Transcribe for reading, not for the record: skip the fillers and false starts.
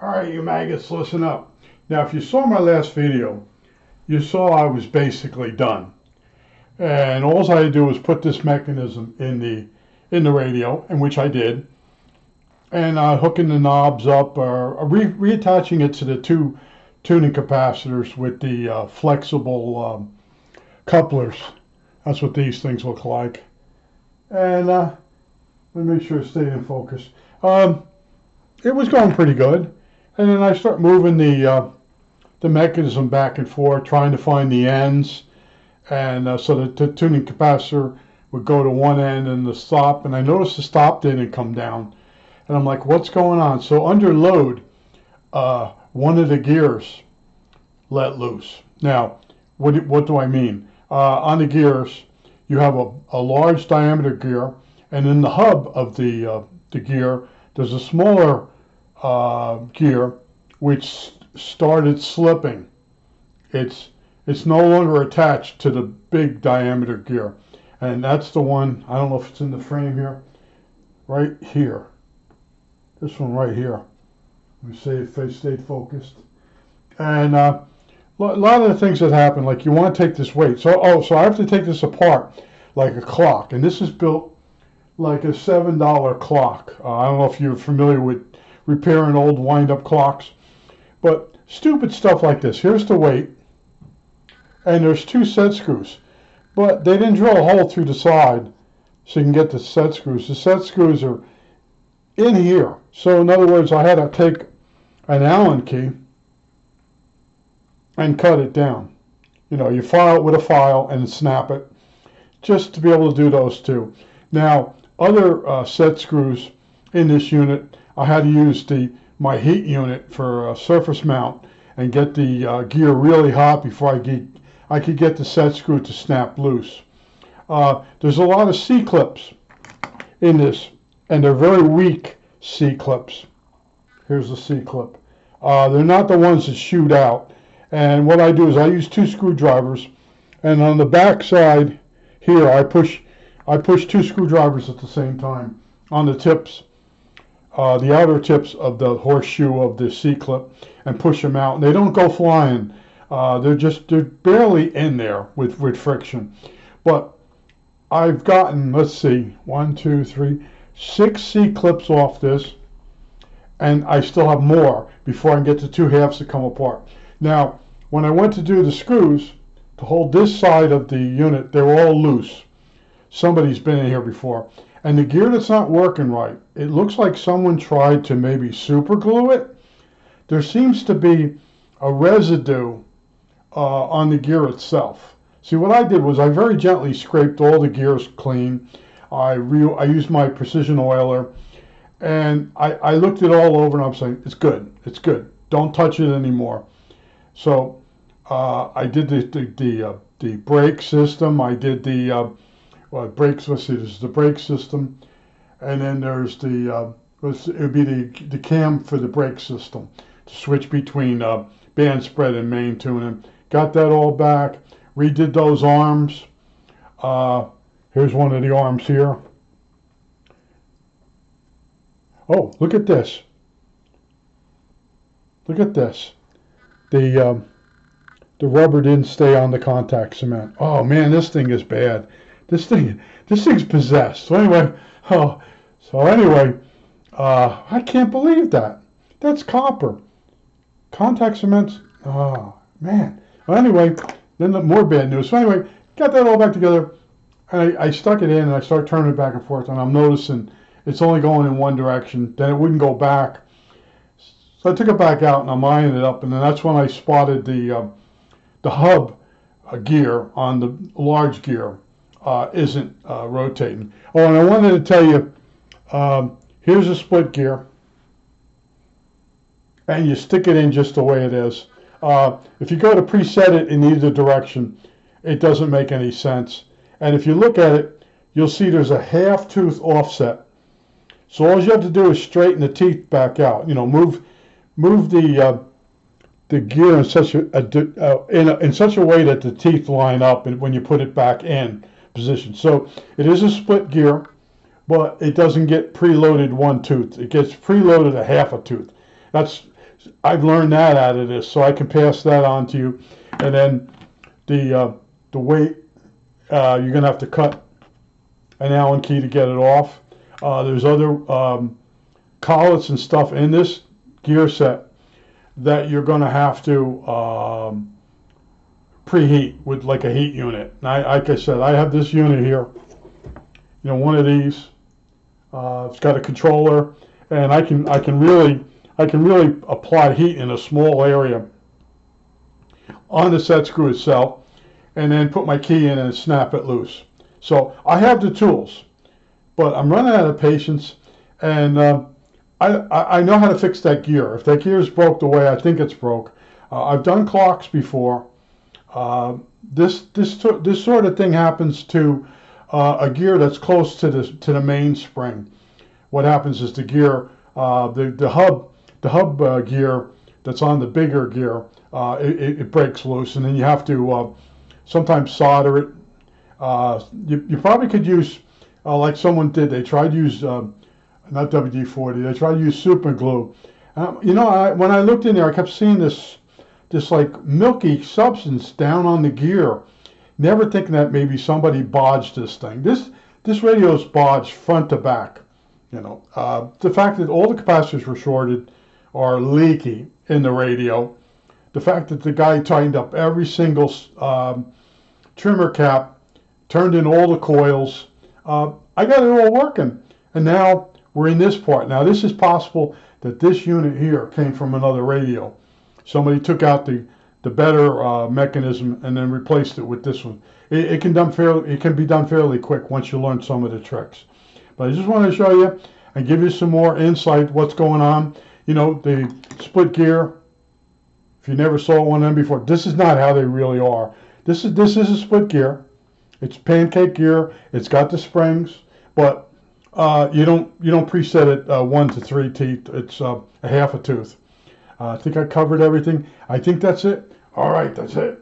All right, you maggots, listen up. Now, if you saw my last video, you saw I was basically done. And all I had to do was put this mechanism in the radio, in which I did, and hooking the knobs up, or reattaching it to the two tuning capacitors with the flexible couplers. That's what these things look like. And let me make sure it stayed in focus. It was going pretty good. And then I start moving the mechanism back and forth, trying to find the ends, and so the tuning capacitor would go to one end and the stop. And I noticed the stop didn't come down, and I'm like, "What's going on?" So under load, one of the gears let loose. Now, what do I mean? On the gears, you have a large diameter gear, and in the hub of the gear, there's a smaller gear which started slipping. It's no longer attached to the big diameter gear, and that's the one. I don't know if it's in the frame here, right here. This one right here. Let me see if I stayed focused. And a lot of the things that happen, like you want to take this weight. So I have to take this apart like a clock, and this is built like a $7 clock. I don't know if you're familiar with repairing old wind-up clocks, but stupid stuff like this. Here's the weight, and there's two set screws, but they didn't drill a hole through the side so you can get the set screws. The set screws are in here. So in other words, I had to take an Allen key and cut it down. You know, you file it with a file and snap it, just to be able to do those two. Now, other set screws in this unit, I had to use my heat unit for a surface mount and get the gear really hot before I could get the set screw to snap loose. There's a lot of C-clips in this, and they're very weak C-clips. Here's the C-clip. They're not the ones that shoot out. And what I do is I use two screwdrivers, and on the back side here I push two screwdrivers at the same time on the tips, the outer tips of the horseshoe of the C-clip, and push them out. And they don't go flying. They're barely in there with friction. But I've gotten, let's see, 1, 2, 3, 6 C-clips off this, and I still have more before I can get the two halves to come apart. Now, when I went to do the screws to hold this side of the unit, they were all loose. Somebody's been in here before. And the gear that's not working right, it looks like someone tried to maybe super glue it. There seems to be a residue on the gear itself. See, what I did was I very gently scraped all the gears clean. I used my precision oiler, and I looked it all over, and I'm saying, it's good. Don't touch it anymore. So I did the brake system. I did the brakes. Let's see, this is the brake system, and then there's it would be the cam for the brake system to switch between band spread and main tuning. Got that all back. Redid those arms. Here's one of the arms here. Oh, look at this. Look at this. The rubber didn't stay on the contact cement. Oh man, this thing is bad. This thing's possessed. So anyway, I can't believe that. That's copper. Contact cements. Oh man. Well, anyway, then more bad news. So anyway, got that all back together, and I stuck it in, and I started turning it back and forth, and I'm noticing it's only going in one direction. Then it wouldn't go back. So I took it back out, and I'm eyeing it up, and then that's when I spotted the hub gear on the large gear isn't rotating. Oh, and I wanted to tell you, here's a split gear, and you stick it in just the way it is. If you go to preset it in either direction, it doesn't make any sense. And if you look at it, you'll see there's a half tooth offset. So all you have to do is straighten the teeth back out. You know, move the gear in such in such a way that the teeth line up, and when you put it back in position. So it is a split gear, but it doesn't get preloaded one tooth. It gets preloaded a half a tooth. That's I've learned that out of this, so I can pass that on to you. And then the weight, you're gonna have to cut an Allen key to get it off. There's other collets and stuff in this gear set that you're gonna have to preheat with like a heat unit. Like I said, I have this unit here. One of these. It's got a controller, and I can really apply heat in a small area on the set screw itself, and then put my key in and snap it loose. So I have the tools, but I'm running out of patience, and I know how to fix that gear. If that gear is broke the way I think it's broke, I've done clocks before. This sort of thing happens to a gear that's close to the mainspring. What happens is the gear, the hub gear that's on the bigger gear, it breaks loose, and then you have to sometimes solder it. You probably could use, like someone did. They tried to use not WD-40. They tried to use super glue. When I looked in there, I kept seeing this like milky substance down on the gear. Never thinking that maybe somebody bodged this thing. This radio's bodged front to back. The fact that all the capacitors were shorted are leaky in the radio. The fact that the guy tightened up every single trimmer cap, turned in all the coils. I got it all working. And now we're in this part. Now this is possible that this unit here came from another radio. Somebody took out the better mechanism and then replaced it with this one. It can be done fairly quick once you learn some of the tricks. But I just want to show you and give you some more insight what's going on. The split gear. If you never saw one of them before, this is not how they really are. This is a split gear. It's pancake gear. It's got the springs, but you don't preset it 1 to 3 teeth. It's a half a tooth. I think I covered everything. I think that's it. All right, that's it.